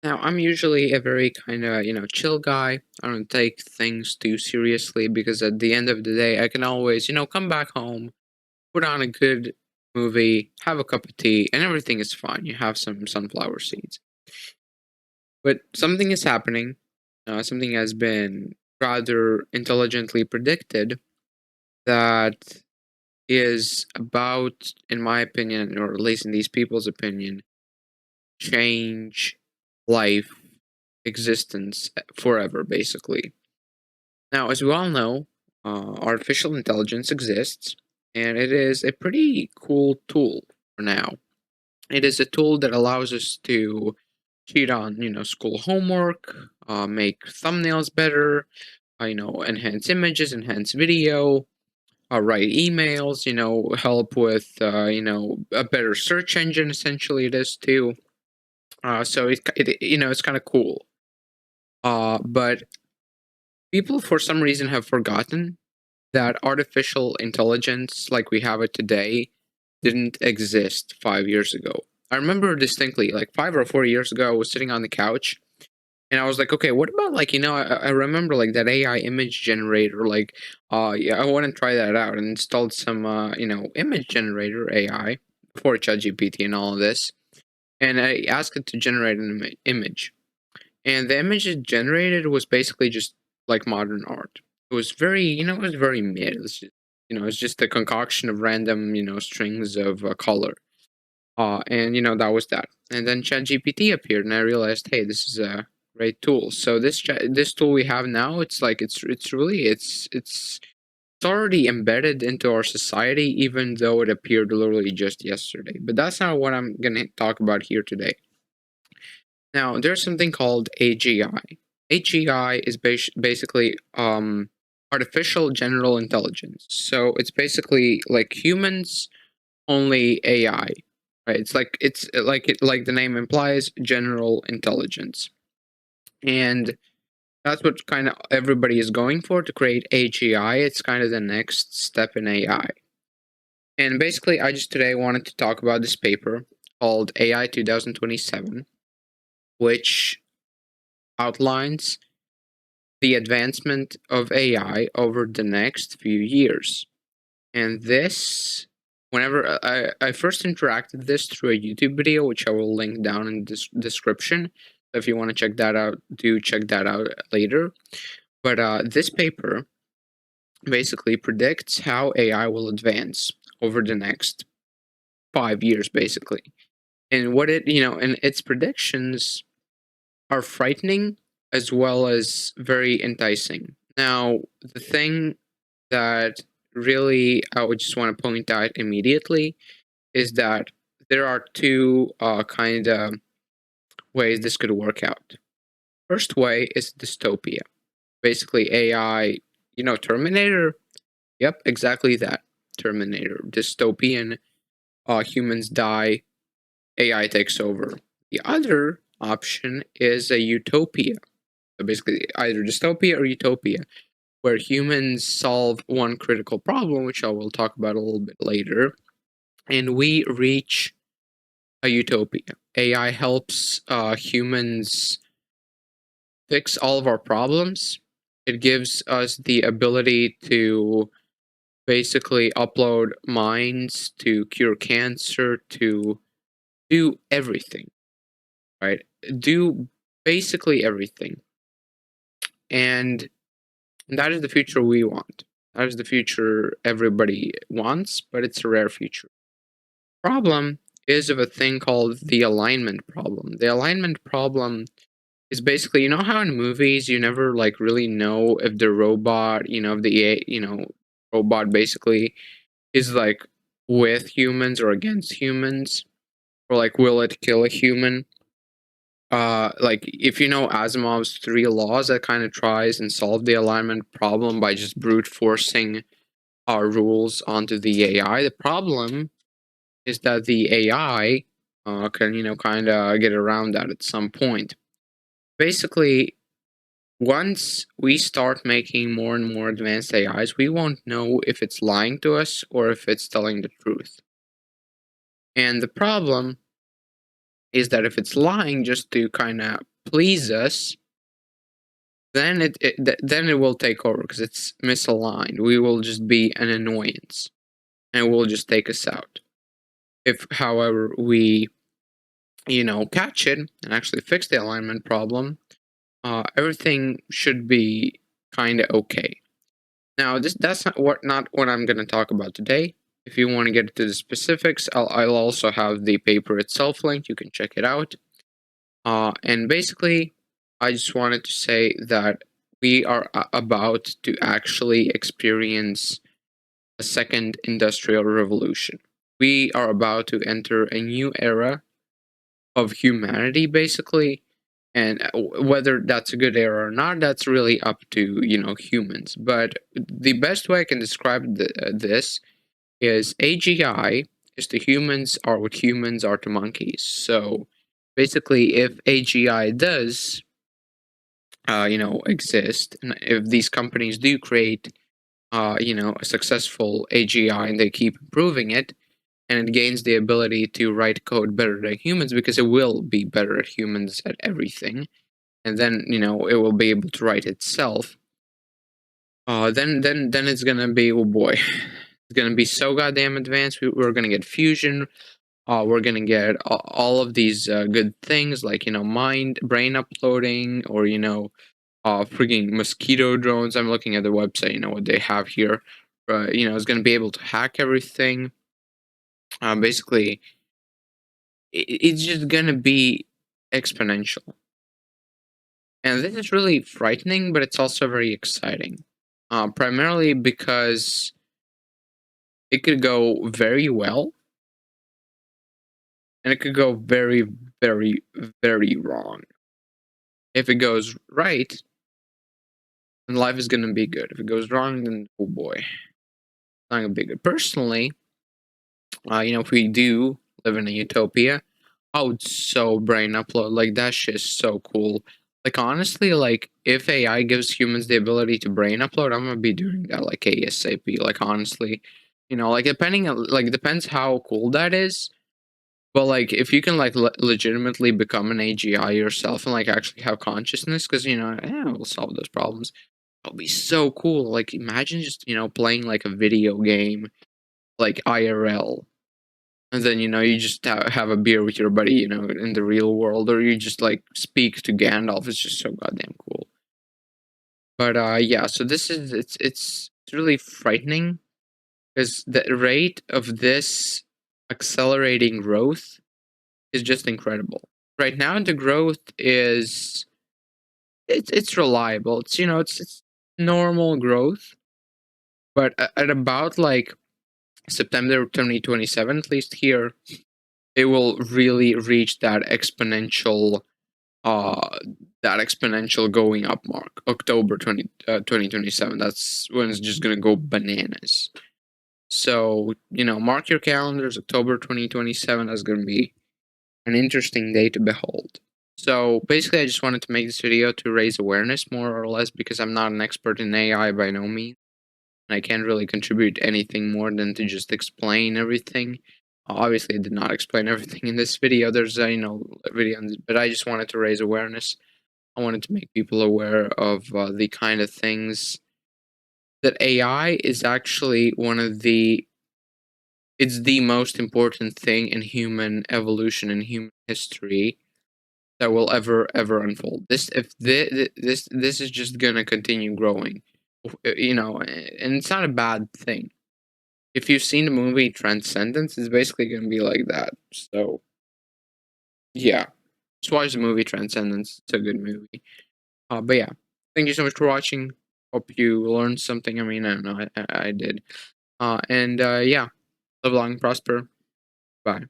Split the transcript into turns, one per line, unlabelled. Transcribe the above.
Now, I'm usually a very kind of, chill guy. I don't take things too seriously because at the end of the day, I can always, come back home, put on a good movie, have a cup of tea, and everything is fine. You have some sunflower seeds. But something is happening. Something has been rather intelligently predicted that is about, in my opinion, or at least in these people's opinion, change life existence forever, basically. Now, as we all know, artificial intelligence exists, and it is a pretty cool tool for now. It is a tool that allows us to cheat on, school homework, make thumbnails better, enhance images, enhance video, write emails, help with, a better search engine. Essentially, it is too. So it's kind of cool. But people, for some reason, have forgotten that artificial intelligence, like we have it today, didn't exist 5 years ago. I remember distinctly, like 5 or 4 years ago, I was sitting on the couch and I was like, okay, what about like, I remember like that AI image generator, like, yeah, I want to try that out and installed some, image generator AI before ChatGPT and all of this. And I asked it to generate an image. And the image it generated was basically just like modern art. It was very, it was very mid. It was just, it's just a concoction of random, strings of color. And that was that. And then ChatGPT appeared, and I realized, hey, this is a great tool. So this tool we have now, it's like it's really it's already embedded into our society, even though it appeared literally just yesterday. But that's not what I'm gonna talk about here today. Now, there's something called AGI. AGI is basically artificial general intelligence. So it's basically like humans, only AI, right? It's like the name implies, general intelligence, and that's what kind of everybody is going for to create AGI. It's kind of the next step in AI. And basically, I just today wanted to talk about this paper called AI 2027, which outlines the advancement of AI over the next few years. And this, whenever I first interacted this through a YouTube video, which I will link down in the description. So if you want to check that out, do check that out later. But this paper basically predicts how AI will advance over the next 5 years, basically. And and its predictions are frightening as well as very enticing. Now, the thing that really I would just want to point out immediately is that there are two kind of ways this could work out. First way is dystopia. Basically, AI, Terminator. Yep, exactly that. Terminator. Dystopian. Humans die. AI takes over. The other option is a utopia. So basically, either dystopia or utopia, where humans solve one critical problem, which I will talk about a little bit later, and we reach a utopia. AI helps humans fix all of our problems. It gives us the ability to basically upload minds, to cure cancer, to do everything, right? Do basically everything. And that is the future we want. That is the future everybody wants, but it's a rare future. Problem is of a thing called the alignment problem. The alignment problem is basically, how in movies you never like really know if the robot, if the robot basically is like with humans or against humans, or like will it kill a human? Like if you know Asimov's three laws, that kind of tries and solve the alignment problem by just brute forcing our rules onto the AI. The problem is that the AI can, kind of get around that at some point. Basically, once we start making more and more advanced AIs, we won't know if it's lying to us or if it's telling the truth. And the problem is that if it's lying just to kind of please us, then then it will take over because it's misaligned. We will just be an annoyance, and it will just take us out. If, however, we catch it and actually fix the alignment problem, everything should be kind of okay. Now, that's not what I'm going to talk about today. If you want to get into the specifics, I'll also have the paper itself linked. You can check it out. And basically, I just wanted to say that we are about to actually experience a second industrial revolution. We are about to enter a new era of humanity, basically. And whether that's a good era or not, that's really up to humans. But the best way I can describe this is AGI is to humans are what humans are to monkeys. So basically, if AGI does exist, and if these companies do create a successful AGI and they keep improving it, and it gains the ability to write code better than humans because it will be better at humans at everything, and then it will be able to write itself. Then it's gonna be, oh boy, it's gonna be so goddamn advanced. We're gonna get fusion. We're gonna get all of these good things like mind brain uploading, or freaking mosquito drones. I'm looking at the website. What they have here. It's gonna be able to hack everything. Basically, it's just gonna be exponential. And this is really frightening, but it's also very exciting. Primarily because it could go very well, and it could go very, very, very wrong. If it goes right, then life is going to be good. If it goes wrong, then oh boy, it's not going to be good. Personally, if we do live in a utopia, I would so brain upload. Like, that shit's so cool. Like, honestly, like, if AI gives humans the ability to brain upload, I'm gonna be doing that, like, ASAP. Like, honestly, like, depends how cool that is. But, like, if you can, like, legitimately become an AGI yourself and, like, actually have consciousness, because, we'll solve those problems. That'll be so cool. Like, imagine just, playing, like, a video game, like, IRL, and then you just have a beer with your buddy, in the real world, or you just like speak to Gandalf. It's just so goddamn cool. But yeah, so this is it's really frightening because the rate of this accelerating growth is just incredible. Right now, the growth is it's reliable. It's normal growth, but at about like September 2027, at least here, it will really reach uh that exponential going up mark. October 2027, that's when it's just gonna go bananas. So mark your calendars. October 2027 is gonna be an interesting day to behold. So basically, I just wanted to make this video to raise awareness, more or less, because I'm not an expert in AI by no means. I can't really contribute anything more than to just explain everything. Obviously, I did not explain everything in this video. There's a video on this, but I just wanted to raise awareness. I wanted to make people aware of the kind of things that AI is actually it's the most important thing in human evolution and human history that will ever unfold. This is just gonna continue growing, and it's not a bad thing. If you've seen the movie Transcendence, it's basically gonna be like that. So yeah, just watch the movie Transcendence. It's a good movie. But yeah, thank you so much for watching. Hope you learned something. I mean, I don't know, I did. And yeah, live long and prosper. Bye.